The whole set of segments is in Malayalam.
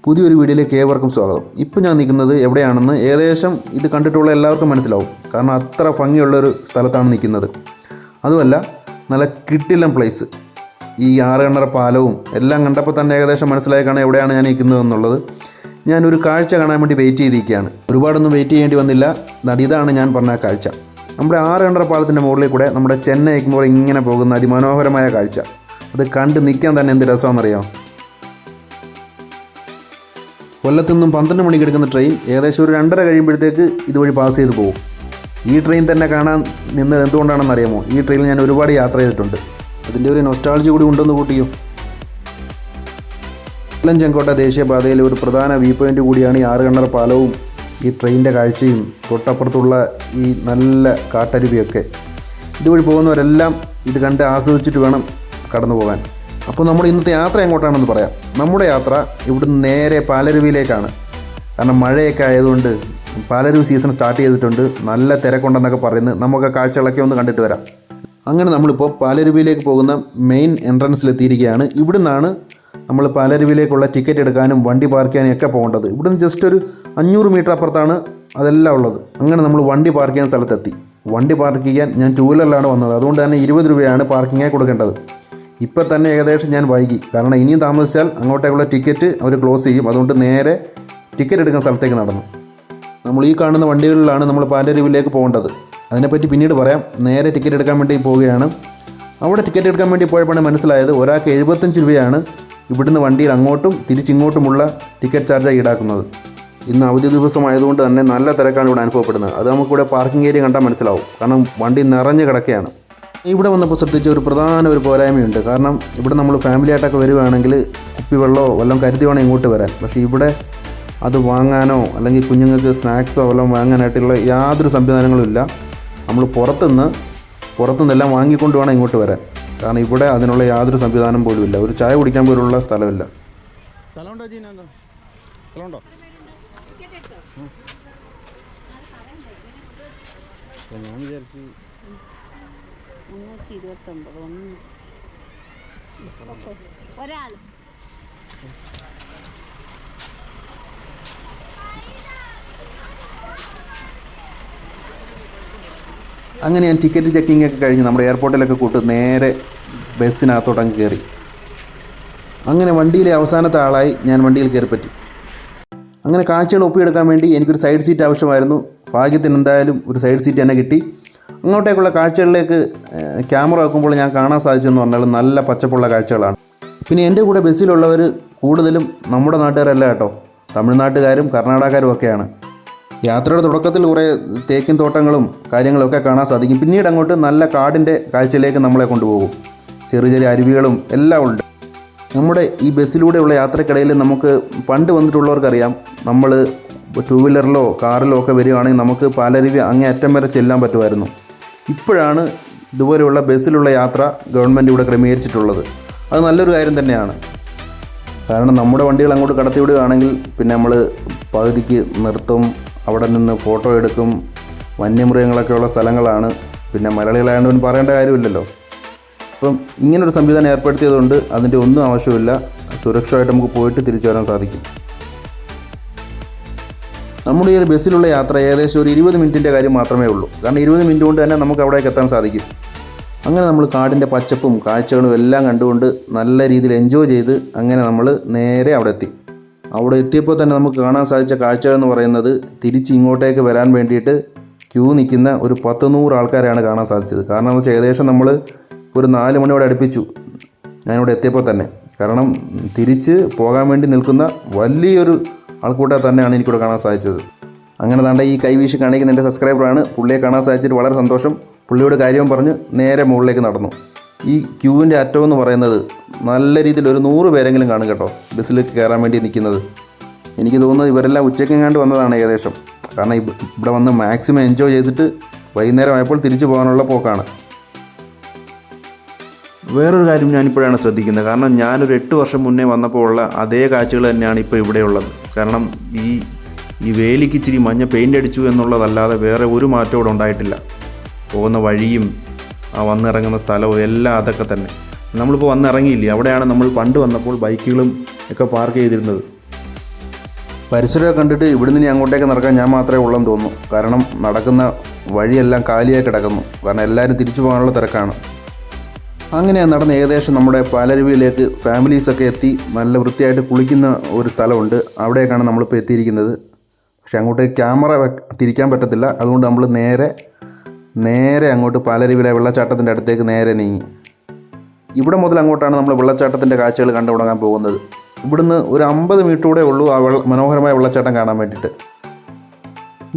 പുതിയൊരു വീഡിയോയിലേക്ക് ഏവർക്കും സ്വാഗതം. ഇപ്പോൾ ഞാൻ നിൽക്കുന്നത് എവിടെയാണെന്ന് ഏകദേശം ഇത് കണ്ടിട്ടുള്ള എല്ലാവർക്കും മനസ്സിലാവും. കാരണം അത്ര ഭംഗിയുള്ളൊരു സ്ഥലത്താണ് നിൽക്കുന്നത്. അതുമല്ല, നല്ല കിട്ടില്ലം പ്ലേസ്. ഈ ആറുകണ്ണറ പാലവും എല്ലാം കണ്ടപ്പോൾ തന്നെ ഏകദേശം മനസ്സിലായി കാണാൻ എവിടെയാണ് ഞാൻ നിൽക്കുന്നത് എന്നുള്ളത്. ഞാനൊരു കാഴ്ച കാണാൻ വേണ്ടി വെയിറ്റ് ചെയ്തിരിക്കുകയാണ്. ഒരുപാടൊന്നും വെയിറ്റ് ചെയ്യേണ്ടി വന്നില്ല. ഇതാണ് ഞാൻ പറഞ്ഞ കാഴ്ച. നമ്മുടെ ആറുകണ്ണറ പാലത്തിൻ്റെ മുകളിൽ കൂടെ നമ്മുടെ ചെന്നൈ എഗ്മോർ ഇങ്ങനെ പോകുന്ന അതിമനോഹരമായ കാഴ്ച. അത് കണ്ട് നിൽക്കാൻ തന്നെ എന്ത് രസമാണെന്നറിയാം. കൊല്ലത്തു നിന്നും 12 മണിക്ക് എടുക്കുന്ന ട്രെയിൻ ഏകദേശം ഒരു 2:30 കഴിയുമ്പോഴത്തേക്ക് ഇതുവഴി പാസ് ചെയ്ത് പോകും. ഈ ട്രെയിൻ തന്നെ കാണാൻ നിന്നത് എന്തുകൊണ്ടാണെന്ന് അറിയാമോ? ഈ ട്രെയിനിൽ ഞാൻ ഒരുപാട് യാത്ര ചെയ്തിട്ടുണ്ട്. അതിൻ്റെ ഒരു നൊസ്റ്റാൾജി കൂടി ഉണ്ടെന്ന് കൂട്ടിയോ. കൊല്ലം ചെങ്കോട്ട ദേശീയപാതയിലെ ഒരു പ്രധാന വ്യൂ പോയിൻ്റ് കൂടിയാണ് ഈ ആറുകണ്ണറ പാലവും ഈ ട്രെയിനിൻ്റെ കാഴ്ചയും തൊട്ടപ്പുറത്തുള്ള ഈ നല്ല കാട്ടരുവിയൊക്കെ. ഇതുവഴി പോകുന്നവരെല്ലാം ഇത് കണ്ട് ആസ്വദിച്ചിട്ട് വേണം കടന്നു പോകാൻ. അപ്പോൾ നമ്മുടെ ഇന്നത്തെ യാത്ര എങ്ങോട്ടാണെന്ന് പറയാം. നമ്മുടെ യാത്ര ഇവിടുന്ന് നേരെ പാലരുവിയിലേക്കാണ്. കാരണം മഴയൊക്കെ ആയതുകൊണ്ട് പാലരുവി സീസൺ സ്റ്റാർട്ട് ചെയ്തിട്ടുണ്ട്. നല്ല തിരക്കുണ്ടെന്നൊക്കെ പറയുന്നത്. നമുക്ക് കാഴ്ചകളൊക്കെ ഒന്ന് കണ്ടിട്ട് വരാം. അങ്ങനെ നമ്മളിപ്പോൾ പാലരുവിയിലേക്ക് പോകുന്ന മെയിൻ എൻട്രൻസിലെത്തിയിരിക്കുകയാണ്. ഇവിടുന്നാണ് നമ്മൾ പാലരുവിയിലേക്കുള്ള ടിക്കറ്റ് എടുക്കാനും വണ്ടി പാർക്ക് ചെയ്യാനും ഒക്കെ പോകേണ്ടത്. ഇവിടുന്ന് ജസ്റ്റ് ഒരു 500 മീറ്റർ അപ്പുറത്താണ് അതെല്ലാം ഉള്ളത്. അങ്ങനെ നമ്മൾ വണ്ടി പാർക്ക് ചെയ്യുന്ന സ്ഥലത്തെത്തി. വണ്ടി പാർക്ക് ചെയ്യാൻ ഞാൻ 2 വീലറിലാണ് വന്നത്. അതുകൊണ്ട് തന്നെ 20 രൂപയാണ് പാർക്കിങ്ങായി കൊടുക്കേണ്ടത്. ഇപ്പം തന്നെ ഏകദേശം ഞാൻ വൈകി. കാരണം ഇനിയും താമസിച്ചാൽ അങ്ങോട്ടേക്കുള്ള ടിക്കറ്റ് അവർ ക്ലോസ് ചെയ്യും. അതുകൊണ്ട് നേരെ ടിക്കറ്റ് എടുക്കുന്ന സ്ഥലത്തേക്ക് നടന്നു. നമ്മൾ ഈ കാണുന്ന വണ്ടികളിലാണ് നമ്മൾ പാലരുവിയിലേക്ക് പോകേണ്ടത്. അതിനെപ്പറ്റി പിന്നീട് പറയാം. നേരെ ടിക്കറ്റ് എടുക്കാൻ വേണ്ടി പോവുകയാണ്. അവിടെ ടിക്കറ്റ് എടുക്കാൻ വേണ്ടി പോയപ്പോഴാണ് മനസ്സിലായത് ഒരാൾക്ക് 75 രൂപയാണ് ഇവിടുന്ന് വണ്ടിയിൽ അങ്ങോട്ടും തിരിച്ചിങ്ങോട്ടുമുള്ള ടിക്കറ്റ് ചാർജായി ഈടാക്കുന്നത്. ഇന്ന് അവധി ദിവസമായതുകൊണ്ട് തന്നെ നല്ല തിരക്കാണ് ഇവിടെ അനുഭവപ്പെടുന്നത്. അത് നമുക്കിവിടെ പാർക്കിംഗ് ഏരിയ കണ്ടാൽ മനസ്സിലാവും. കാരണം വണ്ടി നിറഞ്ഞ് കിടക്കുകയാണ്. ഇവിടെ വന്നപ്പോൾ ശ്രദ്ധിച്ച ഒരു പ്രധാന പോരായ്മയുണ്ട്. കാരണം ഇവിടെ നമ്മൾ ഫാമിലി ആയിട്ടൊക്കെ വരുവാണെങ്കിൽ കുപ്പിവെള്ളമോ വല്ലതും കരുതി വേണം ഇങ്ങോട്ട് വരാൻ. പക്ഷേ ഇവിടെ അത് വാങ്ങാനോ അല്ലെങ്കിൽ കുഞ്ഞുങ്ങൾക്ക് സ്നാക്സോ വല്ലതും വാങ്ങാനായിട്ടുള്ള യാതൊരു സംവിധാനങ്ങളും ഇല്ല. നമ്മൾ പുറത്തുനിന്നെല്ലാം വാങ്ങിക്കൊണ്ട് വേണം ഇങ്ങോട്ട് വരാൻ. കാരണം ഇവിടെ അതിനുള്ള യാതൊരു സംവിധാനം പോലും ഇല്ല. ഒരു ചായ കുടിക്കാൻ പോലുള്ള സ്ഥലമില്ല. ഞാൻ വിചാരിച്ചു 329 ഒരാൾ. അങ്ങനെ ഞാൻ ടിക്കറ്റ് ചെക്കിംഗ് ഒക്കെ കഴിഞ്ഞ് നമ്മുടെ എയർപോർട്ടിലൊക്കെ കൂട്ട് നേരെ ബസ്സിനകത്തോട്ടങ്ങ് കയറി. അങ്ങനെ വണ്ടിയിലെ അവസാനത്തെ ആളായി ഞാൻ വണ്ടിയിൽ കയറിപ്പറ്റി. അങ്ങനെ കാഴ്ചകൾ ഒപ്പിയെടുക്കാൻ വേണ്ടി എനിക്കൊരു സൈഡ് സീറ്റ് ആവശ്യമായിരുന്നു. ഭാഗ്യത്തിന് എന്തായാലും ഒരു സൈഡ് സീറ്റ് തന്നെ കിട്ടി. അങ്ങോട്ടേക്കുള്ള കാഴ്ചകളിലേക്ക് ക്യാമറ വെക്കുമ്പോൾ ഞാൻ കാണാൻ സാധിച്ചെന്ന് പറഞ്ഞാൽ നല്ല പച്ചപ്പുള്ള കാഴ്ചകളാണ്. പിന്നെ എൻ്റെ കൂടെ ബസ്സിലുള്ളവർ കൂടുതലും നമ്മുടെ നാട്ടുകാരല്ല കേട്ടോ. തമിഴ്നാട്ടുകാരും കർണാടകക്കാരും ഒക്കെയാണ്. യാത്രയുടെ തുടക്കത്തിൽ കുറേ തേക്കിൻ തോട്ടങ്ങളും കാര്യങ്ങളൊക്കെ കാണാൻ സാധിക്കും. പിന്നീട് അങ്ങോട്ട് നല്ല കാടിൻ്റെ കാഴ്ചയിലേക്ക് നമ്മളെ കൊണ്ടുപോകും. ചെറിയ ചെറിയ അരുവികളും എല്ലാം ഉണ്ട്. നമ്മുടെ ഈ ബസ്സിലൂടെയുള്ള യാത്രക്കിടയിൽ നമുക്ക് പണ്ട് വന്നിട്ടുള്ളവർക്കറിയാം, നമ്മൾ 2 വീലറിലോ കാറിലോ ഒക്കെ വരികയാണെങ്കിൽ നമുക്ക് പാലരുവി അങ്ങേ അറ്റം വരെ ചെല്ലാൻ പറ്റുമായിരുന്നു. ഇപ്പോഴാണ് ഇതുപോലെയുള്ള ബസ്സിലുള്ള യാത്ര ഗവൺമെൻറ് ഇവിടെ ക്രമീകരിച്ചിട്ടുള്ളത്. അത് നല്ലൊരു കാര്യം തന്നെയാണ്. കാരണം നമ്മുടെ വണ്ടികൾ അങ്ങോട്ട് കടത്തിവിടുകയാണെങ്കിൽ പിന്നെ നമ്മൾ പകുതിക്ക് നിർത്തും, അവിടെ നിന്ന് ഫോട്ടോ എടുക്കും. വന്യമൃഗങ്ങളൊക്കെയുള്ള സ്ഥലങ്ങളാണ്. പിന്നെ മലയാളികളായതുകൊണ്ട് പറയേണ്ട കാര്യമില്ലല്ലോ. അപ്പം ഇങ്ങനൊരു സംവിധാനം ഏർപ്പെടുത്തിയതുകൊണ്ട് അതിൻ്റെ ഒന്നും ആവശ്യമില്ല. സുരക്ഷമായിട്ട് നമുക്ക് പോയിട്ട് തിരിച്ചു വരാൻ സാധിക്കും. നമ്മുടെ ഈ ഒരു ബസ്സിലുള്ള യാത്ര ഏകദേശം ഒരു 20 മിനിറ്റിൻ്റെ കാര്യം മാത്രമേ ഉള്ളൂ. കാരണം 20 മിനിറ്റ് കൊണ്ട് തന്നെ നമുക്ക് അവിടേക്ക് എത്താൻ സാധിക്കും. അങ്ങനെ നമ്മൾ കാടിൻ്റെ പച്ചപ്പും കാഴ്ചകളും എല്ലാം കണ്ടുകൊണ്ട് നല്ല രീതിയിൽ എൻജോയ് ചെയ്ത് അങ്ങനെ നമ്മൾ നേരെ അവിടെ എത്തി. അവിടെ എത്തിയപ്പോൾ തന്നെ നമുക്ക് കാണാൻ സാധിച്ച കാഴ്ചകളെന്ന് പറയുന്നത് തിരിച്ച് ഇങ്ങോട്ടേക്ക് വരാൻ വേണ്ടിയിട്ട് ക്യൂ നിൽക്കുന്ന ഒരു 100 ആൾക്കാരെയാണ് കാണാൻ സാധിച്ചത്. കാരണം എന്ന് വെച്ചാൽ ഏകദേശം നമ്മൾ ഒരു 4 മണിയോടെ അടുപ്പിച്ചു ഞാനിവിടെ എത്തിയപ്പോൾ തന്നെ. കാരണം തിരിച്ച് പോകാൻ വേണ്ടി നിൽക്കുന്ന വലിയൊരു ആൾക്കൂട്ടം തന്നെയാണ് എനിക്കിവിടെ കാണാൻ സാധിച്ചത്. അങ്ങനെ താണ്ട ഈ കൈവീശി കാണിക്കുന്ന എൻ്റെ സബ്സ്ക്രൈബറാണ്. പുള്ളിയെ കാണാൻ സാധിച്ചിട്ട് വളരെ സന്തോഷം. പുള്ളിയോട് കാര്യം പറഞ്ഞ് നേരെ മുകളിലേക്ക് നടന്നു. ഈ ക്യൂവിൻ്റെ അറ്റം എന്ന് പറയുന്നത് നല്ല രീതിയിൽ ഒരു 100 പേരെങ്കിലും കാണും കേട്ടോ, ബസ്സിലേക്ക് കയറാൻ വേണ്ടി നിൽക്കുന്നത്. എനിക്ക് തോന്നുന്നത് ഇവരെല്ലാം ഉച്ചയ്ക്കെങ്ങാണ്ട് വന്നതാണ് ഏകദേശം. കാരണം ഇവിടെ വന്ന് മാക്സിമം എൻജോയ് ചെയ്തിട്ട് വൈകുന്നേരമായപ്പോൾ തിരിച്ചു പോകാനുള്ള പോക്കാണ്. വേറൊരു കാര്യം ഞാനിപ്പോഴാണ് ശ്രദ്ധിക്കുന്നത്. കാരണം ഞാനൊരു 8 വർഷം മുന്നേ വന്നപ്പോൾ ഉള്ള അതേ കാഴ്ചകൾ തന്നെയാണ് ഇപ്പോൾ ഇവിടെയുള്ളത്. കാരണം ഈ വേലിക്ക് ഇച്ചിരി മഞ്ഞ പെയിൻ്റ് അടിച്ചു എന്നുള്ളതല്ലാതെ വേറെ ഒരു മാറ്റവും ഇവിടെ ഉണ്ടായിട്ടില്ല. പോകുന്ന വഴിയും വന്നിറങ്ങുന്ന സ്ഥലവും എല്ലാം അതൊക്കെ തന്നെ. നമ്മളിപ്പോൾ വന്നിറങ്ങിയില്ലേ, അവിടെയാണ് നമ്മൾ പണ്ട് വന്നപ്പോൾ ബൈക്കുകളും ഒക്കെ പാർക്ക് ചെയ്തിരുന്നത്. പരിസരമൊക്കെ കണ്ടിട്ട് ഇവിടുന്ന് ഇനി അങ്ങോട്ടേക്ക് നടക്കാൻ ഞാൻ മാത്രമേ ഉള്ളെന്ന് തോന്നുന്നു. കാരണം നടക്കുന്ന വഴിയെല്ലാം കാലിയായി കിടക്കുന്നു. കാരണം എല്ലാവരും തിരിച്ചു പോകാനുള്ള തിരക്കാണ്. അങ്ങനെ നടന്ന് ഏകദേശം നമ്മുടെ പാലരുവിയിലേക്ക് ഫാമിലീസൊക്കെ എത്തി നല്ല വൃത്തിയായിട്ട് കുളിക്കുന്ന ഒരു സ്ഥലമുണ്ട്. അവിടേക്കാണ് നമ്മളിപ്പോൾ എത്തിയിരിക്കുന്നത്. പക്ഷെ അങ്ങോട്ട് ക്യാമറ തിരിക്കാൻ പറ്റത്തില്ല. അതുകൊണ്ട് നമ്മൾ നേരെ അങ്ങോട്ട് പാലരുവിയിലെ വെള്ളച്ചാട്ടത്തിൻ്റെ അടുത്തേക്ക് നേരെ നീങ്ങി. ഇവിടെ മുതൽ അങ്ങോട്ടാണ് നമ്മൾ വെള്ളച്ചാട്ടത്തിൻ്റെ കാഴ്ചകൾ കണ്ടു തുടങ്ങാൻ പോകുന്നത്. ഇവിടുന്ന് ഒരു 50 മീറ്റർ കൂടെ ഉള്ളൂ ആ മനോഹരമായ വെള്ളച്ചാട്ടം കാണാൻ വേണ്ടിയിട്ട്.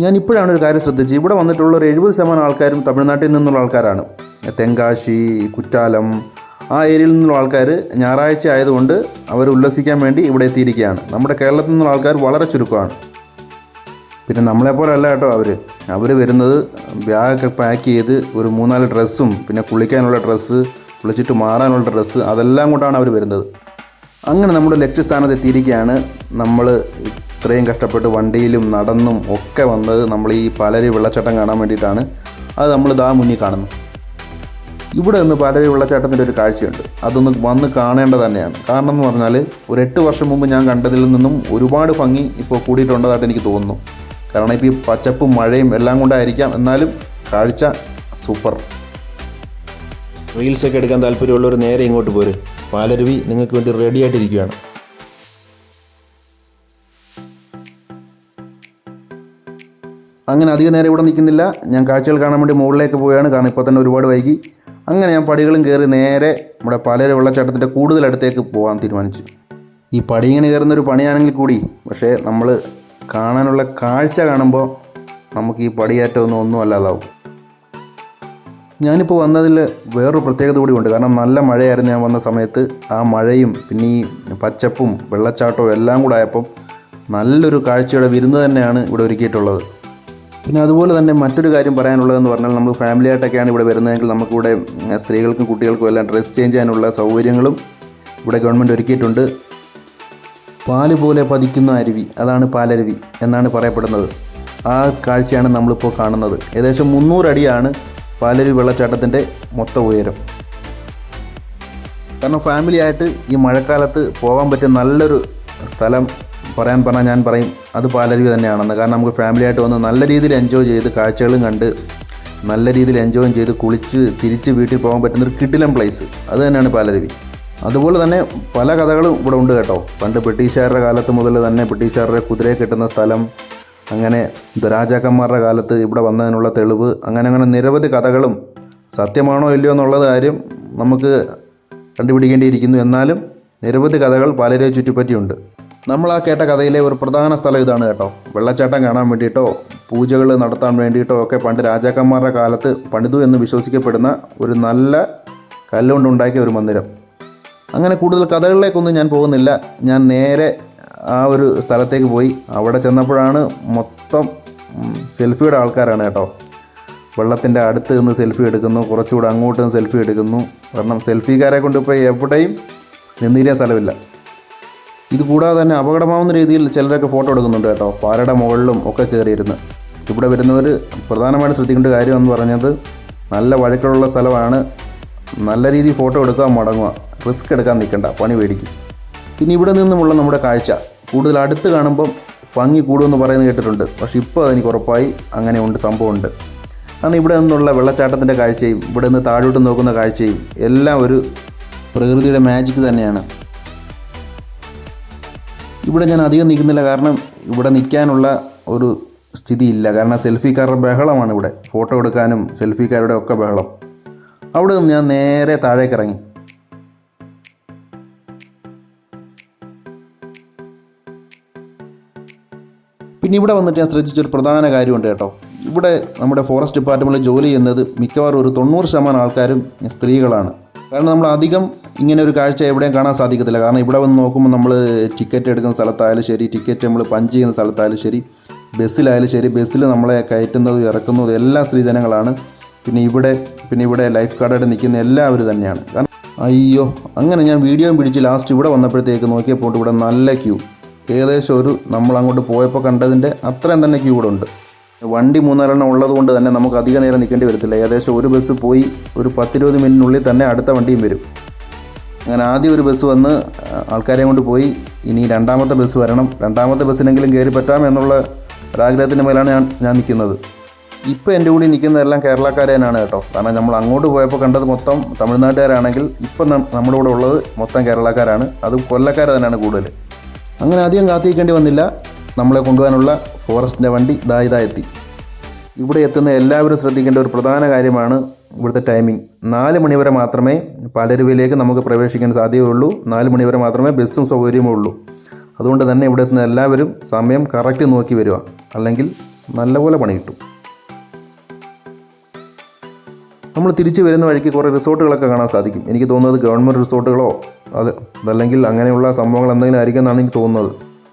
ഞാനിപ്പോഴാണ് ഒരു കാര്യം ശ്രദ്ധിച്ചത്. ഇവിടെ വന്നിട്ടുള്ള ഒരു 70% ആൾക്കാരും തമിഴ്നാട്ടിൽ നിന്നുള്ള ആൾക്കാരാണ്. തെങ്കാശി, കുറ്റാലം ആ ഏരിയയിൽ നിന്നുള്ള ആൾക്കാർ ഞായറാഴ്ച ആയതുകൊണ്ട് അവർ ഉല്ലസിക്കാൻ വേണ്ടി ഇവിടെ എത്തിയിരിക്കുകയാണ്. നമ്മുടെ കേരളത്തിൽ നിന്നുള്ള ആൾക്കാർ വളരെ ചുരുക്കമാണ്. പിന്നെ നമ്മളെപ്പോലെ അല്ല കേട്ടോ അവർ വരുന്നത് ബാഗൊക്കെ പാക്ക് ചെയ്ത് ഒരു 3-4 ഡ്രസ്സും പിന്നെ കുളിക്കാനുള്ള ഡ്രസ്സ്, കുളിച്ചിട്ട് മാറാനുള്ള ഡ്രസ്സ് അതെല്ലാം കൊണ്ടാണ് അവർ വരുന്നത്. അങ്ങനെ നമ്മുടെ ലക്ഷ്യസ്ഥാനത്ത് എത്തിയിരിക്കുകയാണ്. നമ്മൾ ഇത്രയും കഷ്ടപ്പെട്ട് വണ്ടിയിലും നടന്നും ഒക്കെ വന്നത് നമ്മൾ ഈ പാലരുവി വെള്ളച്ചാട്ടം കാണാൻ വേണ്ടിയിട്ടാണ്. അത് നമ്മൾ ദാ മുന്നിൽ കാണുന്നു. ഇവിടെ നിന്ന് പാലരുവി വെള്ളച്ചാട്ടത്തിൻ്റെ ഒരു കാഴ്ചയുണ്ട്. അതൊന്ന് വന്ന് കാണേണ്ടത് തന്നെയാണ്. കാരണം എന്ന് പറഞ്ഞാൽ ഒരു 8 വർഷം മുമ്പ് ഞാൻ കണ്ടതിൽ നിന്നും ഒരുപാട് ഭംഗി ഇപ്പോൾ കൂടിയിട്ടുള്ളതായിട്ട് എനിക്ക് തോന്നുന്നു. കാരണം ഇപ്പോൾ ഈ പച്ചപ്പും മഴയും എല്ലാം കൊണ്ടായിരിക്കാം, എന്നാലും കാഴ്ച സൂപ്പർ. റീൽസൊക്കെ എടുക്കാൻ താല്പര്യമുള്ളവർ നേരെ ഇങ്ങോട്ട് പോര്. പാലരുവി നിങ്ങൾക്ക് വേണ്ടി റെഡി ആയിട്ടിരിക്കുകയാണ്. അങ്ങനെ അധികം നേരം ഇവിടെ നിൽക്കുന്നില്ല. ഞാൻ കാഴ്ചകൾ കാണാൻ വേണ്ടി മുകളിലേക്ക് പോവുകയാണ്. കാരണം ഇപ്പോൾ തന്നെ ഒരുപാട് വൈകി. അങ്ങനെ ഞാൻ പടികളും കയറി നേരെ നമ്മുടെ പാലരുവി വെള്ളച്ചാട്ടത്തിൻ്റെ കൂടുതൽ അടുത്തേക്ക് പോകാൻ തീരുമാനിച്ചു. ഈ പടി ഇങ്ങനെ കയറുന്നൊരു പണിയാണെങ്കിൽ കൂടി പക്ഷേ നമ്മൾ കാണാനുള്ള കാഴ്ച കാണുമ്പോൾ നമുക്ക് ഈ പടിയേറ്റമൊന്നും അല്ലാതാവും. ഞാനിപ്പോൾ വന്നതിൽ വേറൊരു പ്രത്യേകത കൂടി ഉണ്ട്. കാരണം നല്ല മഴയായിരുന്നു ഞാൻ വന്ന സമയത്ത്. ആ മഴയും പിന്നെ ഈ പച്ചപ്പും വെള്ളച്ചാട്ടവും എല്ലാം കൂടെ ആയപ്പം നല്ലൊരു കാഴ്ചയുടെ വിരുന്ന് തന്നെയാണ് ഇവിടെ ഒരുക്കിയിട്ടുള്ളത്. പിന്നെ അതുപോലെ തന്നെ മറ്റൊരു കാര്യം പറയാനുള്ളതെന്ന് പറഞ്ഞാൽ നമ്മൾ ഫാമിലി ആയിട്ടൊക്കെയാണ് ഇവിടെ വരുന്നതെങ്കിൽ നമുക്കിവിടെ സ്ത്രീകൾക്കും കുട്ടികൾക്കും എല്ലാം ഡ്രസ്സ് ചേഞ്ച് ചെയ്യാനുള്ള സൗകര്യങ്ങളും ഇവിടെ ഗവൺമെൻറ് ഒരുക്കിയിട്ടുണ്ട്. പാല് പോലെ പതിക്കുന്ന അരുവി, അതാണ് പാലരുവി എന്നാണ് പറയപ്പെടുന്നത്. ആ കാഴ്ചയാണ് നമ്മളിപ്പോൾ കാണുന്നത്. ഏകദേശം 300 അടിയാണ് പാലരുവി വെള്ളച്ചാട്ടത്തിൻ്റെ മൊത്തം ഉയരം. കാരണം ഫാമിലി ആയിട്ട് ഈ മഴക്കാലത്ത് പോകാൻ പറ്റിയ നല്ലൊരു സ്ഥലം പറഞ്ഞാൽ ഞാൻ പറയും അത് പാലരുവി തന്നെയാണെന്ന്. കാരണം നമുക്ക് ഫാമിലി ആയിട്ട് വന്ന് നല്ല രീതിയിൽ എൻജോയ് ചെയ്ത് കാഴ്ചകളും കണ്ട് നല്ല രീതിയിൽ എൻജോയ് ചെയ്ത് കുളിച്ച് തിരിച്ച് വീട്ടിൽ പോകാൻ പറ്റുന്നൊരു കിടിലം പ്ലേസ് അത് തന്നെയാണ് പാലരുവി. അതുപോലെ തന്നെ പല കഥകളും ഇവിടെ ഉണ്ട് കേട്ടോ. പണ്ട് ബ്രിട്ടീഷുകാരുടെ കാലത്ത് മുതൽ തന്നെ ബ്രിട്ടീഷുകാരുടെ കുതിരയെ കെട്ടുന്ന സ്ഥലം, അങ്ങനെ രാജാക്കന്മാരുടെ കാലത്ത് ഇവിടെ വന്നതിനുള്ള തെളിവ്, അങ്ങനെ നിരവധി കഥകളും സത്യമാണോ ഇല്ലയോ എന്നുള്ളത് കാര്യം നമുക്ക് കണ്ടുപിടിക്കേണ്ടിയിരിക്കുന്നു. എന്നാലും നിരവധി കഥകൾ പാലരുവിയെ ചുറ്റിപ്പറ്റിയുണ്ട്. നമ്മൾ ആ കേട്ട കഥയിലെ ഒരു പ്രധാന സ്ഥലം ഇതാണ് കേട്ടോ. വെള്ളച്ചാട്ടം കാണാൻ വേണ്ടിയിട്ടോ പൂജകൾ നടത്താൻ വേണ്ടിയിട്ടോ ഒക്കെ പണ്ട് രാജാക്കന്മാരുടെ കാലത്ത് പണിതു എന്ന് വിശ്വസിക്കപ്പെടുന്ന ഒരു നല്ല കല്ലുകൊണ്ടുണ്ടാക്കിയ ഒരു മന്ദിരം. അങ്ങനെ കൂടുതൽ കഥകളിലേക്കൊന്നും ഞാൻ പോകുന്നില്ല. ഞാൻ നേരെ ആ ഒരു സ്ഥലത്തേക്ക് പോയി. അവിടെ ചെന്നപ്പോഴാണ് മൊത്തം സെൽഫിയുടെ ആൾക്കാരാണ് കേട്ടോ. വെള്ളത്തിൻ്റെ അടുത്ത് നിന്ന് സെൽഫി എടുക്കുന്നു, കുറച്ചുകൂടെ അങ്ങോട്ട് നിന്ന് സെൽഫി എടുക്കുന്നു. കാരണം സെൽഫിക്കാരെ കൊണ്ട് ഇപ്പോൾ എവിടെയും നിന്നിരിക്കാൻ സ്ഥലമില്ല. ഇതുകൂടാതെ തന്നെ അപകടമാവുന്ന രീതിയിൽ ചിലരൊക്കെ ഫോട്ടോ എടുക്കുന്നുണ്ട് കേട്ടോ. പാറയുടെ മുകളിലും ഒക്കെ കയറിയിരുന്ന്. ഇവിടെ വരുന്നവർ പ്രധാനമായിട്ട് ശ്രദ്ധിക്കേണ്ട കാര്യം എന്ന് പറഞ്ഞത് നല്ല വഴുക്കളുള്ള സ്ഥലമാണ്. നല്ല രീതിയിൽ ഫോട്ടോ എടുക്കാൻ മടങ്ങുക, റിസ്ക് എടുക്കാൻ നിൽക്കണ്ട, പണി മേടിക്കും. പിന്നെ ഇവിടെ നിന്നുമുള്ള നമ്മുടെ കാഴ്ച കൂടുതൽ അടുത്ത് കാണുമ്പം ഭംഗി കൂടുമെന്ന് പറയുന്നത് കേട്ടിട്ടുണ്ട്. പക്ഷേ ഇപ്പോൾ അതെനിക്ക് ഉറപ്പായി അങ്ങനെയുണ്ട്, സംഭവമുണ്ട്. കാരണം ഇവിടെ നിന്നുള്ള വെള്ളച്ചാട്ടത്തിൻ്റെ കാഴ്ചയും ഇവിടെ നിന്ന് താഴോട്ട് നോക്കുന്ന കാഴ്ചയും എല്ലാം ഒരു പ്രകൃതിയുടെ മാജിക് തന്നെയാണ്. ഇവിടെ ഞാൻ അധികം നിൽക്കുന്നില്ല. കാരണം ഇവിടെ നിൽക്കാനുള്ള ഒരു സ്ഥിതിയില്ല. കാരണം സെൽഫിക്കാരുടെ ബഹളമാണ് ഇവിടെ. ഫോട്ടോ എടുക്കാനും സെൽഫിക്കാരുടെ ഒക്കെ ബഹളം. അവിടെ നിന്ന് ഞാൻ നേരെ താഴേക്ക് ഇറങ്ങി. പിന്നെ ഇവിടെ വന്നിട്ട് ഞാൻ ശ്രദ്ധിച്ചൊരു പ്രധാന കാര്യമുണ്ട് കേട്ടോ. ഇവിടെ നമ്മുടെ ഫോറസ്റ്റ് ഡിപ്പാർട്ട്മെൻറ്റിൽ ജോലി ചെയ്യുന്നത് മിക്കവാറും ഒരു 90% ആൾക്കാരും സ്ത്രീകളാണ്. കാരണം നമ്മൾ അധികം ഇങ്ങനെ ഒരു കാഴ്ച എവിടെയും കാണാൻ സാധിക്കത്തില്ല. കാരണം ഇവിടെ വന്ന് നോക്കുമ്പോൾ നമ്മൾ ടിക്കറ്റ് എടുക്കുന്ന സ്ഥലത്തായാലും ശരി, ടിക്കറ്റ് നമ്മൾ പഞ്ച് ചെയ്യുന്ന സ്ഥലത്തായാലും ശരി, ബസ്സിലായാലും ശരി, ബസ്സിൽ നമ്മളെ കയറ്റുന്നതും ഇറക്കുന്നതും എല്ലാം സ്ത്രീജനങ്ങളാണ്. പിന്നെ ഇവിടെ ലൈഫ് ഗാർഡായിട്ട് നിൽക്കുന്ന എല്ലാവരും തന്നെയാണ്. കാരണം അയ്യോ, അങ്ങനെ ഞാൻ വീഡിയോയും പിടിച്ച് ലാസ്റ്റ് ഇവിടെ വന്നപ്പോഴത്തേക്ക് നോക്കിയപ്പോൾ ഇവിടെ നല്ല ക്യൂ. ഏകദേശം നമ്മൾ അങ്ങോട്ട് പോയപ്പോൾ കണ്ടതിൻ്റെ അത്രയും തന്നെ ക്യൂ ഇവിടെ ഉണ്ട്. വണ്ടി 3-4 ഉള്ളത് കൊണ്ട് തന്നെ നമുക്ക് അധിക നേരം നിൽക്കേണ്ടി വരത്തില്ല. ഏകദേശം ഒരു ബസ് പോയി ഒരു 10-20 മിനിറ്റിനുള്ളിൽ തന്നെ അടുത്ത വണ്ടിയും വരും. അങ്ങനെ ആദ്യം ഒരു ബസ് വന്ന് ആൾക്കാരെ കൊണ്ട് പോയി. ഇനി രണ്ടാമത്തെ ബസ് വരണം, രണ്ടാമത്തെ ബസ്സിനെങ്കിലും കയറി പറ്റാം എന്നുള്ള ഒരാഗ്രഹത്തിൻ്റെ മേലാണ് ഞാൻ നിൽക്കുന്നത്. ഇപ്പോൾ എൻ്റെ കൂടി നിൽക്കുന്നതെല്ലാം കേരളക്കാരെ തന്നെയാണ് കേട്ടോ. കാരണം നമ്മൾ അങ്ങോട്ട് പോയപ്പോൾ കണ്ടത് മൊത്തം തമിഴ്നാട്ടുകാരാണെങ്കിൽ ഇപ്പം നമ്മുടെ കൂടെ ഉള്ളത് മൊത്തം കേരളക്കാരാണ്. അതും കൊല്ലക്കാർ തന്നെയാണ് കൂടുതൽ. അങ്ങനെ അധികം കാത്തിരിക്കേണ്ടി വന്നില്ല. നമ്മളെ കൊണ്ടുപോകാനുള്ള ഫോറസ്റ്റിൻ്റെ വണ്ടി ഇതാ എത്തി. ഇവിടെ എത്തുന്ന എല്ലാവരും ശ്രദ്ധിക്കേണ്ട ഒരു പ്രധാന കാര്യമാണ് ഇവിടുത്തെ ടൈമിംഗ്. 4 മണി വരെ മാത്രമേ പാലരുവിയിലേക്ക് നമുക്ക് പ്രവേശിക്കാൻ സാധ്യതയുള്ളൂ. 4 മണി വരെ മാത്രമേ ബസ്സും സൗകര്യമേ ഉള്ളൂ. അതുകൊണ്ട് തന്നെ ഇവിടെ എത്തുന്ന എല്ലാവരും സമയം കറക്റ്റ് നോക്കി വരിക, അല്ലെങ്കിൽ നല്ലപോലെ പണി കിട്ടും. നമ്മൾ തിരിച്ചു വരുന്ന വഴിക്ക് കുറേ റിസോർട്ടുകളൊക്കെ കാണാൻ സാധിക്കും. എനിക്ക് തോന്നുന്നത് ഗവൺമെൻറ് റിസോർട്ടുകളോ അതല്ലെങ്കിൽ അങ്ങനെയുള്ള സംഭവങ്ങൾ എന്തെങ്കിലും ആയിരിക്കും എന്നാണ് എനിക്ക് തോന്നുന്നത്.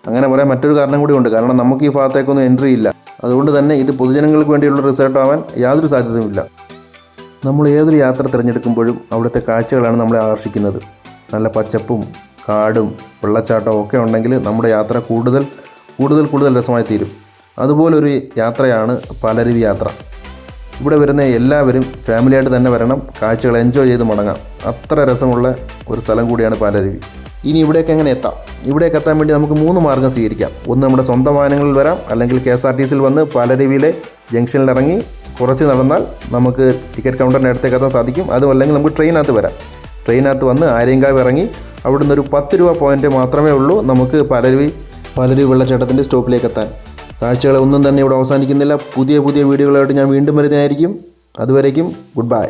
അങ്ങനെ പറയാൻ മറ്റൊരു കാരണം കൂടി ഉണ്ട്. കാരണം നമുക്ക് ഈ ഭാഗത്തേക്കൊന്നും എൻട്രി ഇല്ല. അതുകൊണ്ട് തന്നെ ഇത് പൊതുജനങ്ങൾക്ക് വേണ്ടിയുള്ള റിസോർട്ട് ആവാൻ യാതൊരു സാധ്യതയുമില്ല. നമ്മൾ ഏതൊരു യാത്ര തിരഞ്ഞെടുക്കുമ്പോഴും അവിടുത്തെ കാഴ്ചകളാണ് നമ്മളെ ആകർഷിക്കുന്നത്. നല്ല പച്ചപ്പും കാടും വെള്ളച്ചാട്ടവും ഒക്കെ ഉണ്ടെങ്കിൽ നമ്മുടെ യാത്ര കൂടുതൽ രസമായി തീരും. അതുപോലൊരു യാത്രയാണ് പാലരുവി യാത്ര. ഇവിടെ വരുന്ന എല്ലാവരും ഫാമിലിയായിട്ട് തന്നെ വരണം, കാഴ്ചകൾ എൻജോയ് ചെയ്ത് മടങ്ങാം. അത്ര രസമുള്ള ഒരു സ്ഥലം കൂടിയാണ് പാലരുവി. ഇനി ഇവിടേക്ക് എങ്ങനെ എത്താം? ഇവിടേക്ക് എത്താൻ വേണ്ടി നമുക്ക് 3 മാർഗ്ഗം സ്വീകരിക്കാം. ഒന്ന് നമ്മുടെ സ്വന്തം വാഹനങ്ങളിൽ വരാം, അല്ലെങ്കിൽ KSRTCയിൽ വന്ന് പാലരുവിയിലെ ജംഗ്ഷനിൽ ഇറങ്ങി കുറച്ച് നടന്നാൽ നമുക്ക് ടിക്കറ്റ് കൗണ്ടറിൻ്റെ അടുത്തേക്ക് എത്താൻ സാധിക്കും. അതുമല്ലെങ്കിൽ നമുക്ക് ട്രെയിനകത്ത് വരാം. ട്രെയിനകത്ത് വന്ന് ആര്യങ്കാവ് ഇറങ്ങി അവിടുന്ന് ഒരു 10 രൂപ പോയിൻ്റ് മാത്രമേ ഉള്ളൂ നമുക്ക് പാലരുവി വെള്ളച്ചാട്ടത്തിൻ്റെ സ്റ്റോപ്പിലേക്ക് എത്താൻ. കാഴ്ചകൾ ഒന്നും തന്നെ ഇവിടെ അവസാനിക്കുന്നില്ല. പുതിയ വീഡിയോകളായിട്ട് ഞാൻ വീണ്ടും വരുന്നതായിരിക്കും. അതുവരേക്കും ഗുഡ് ബൈ.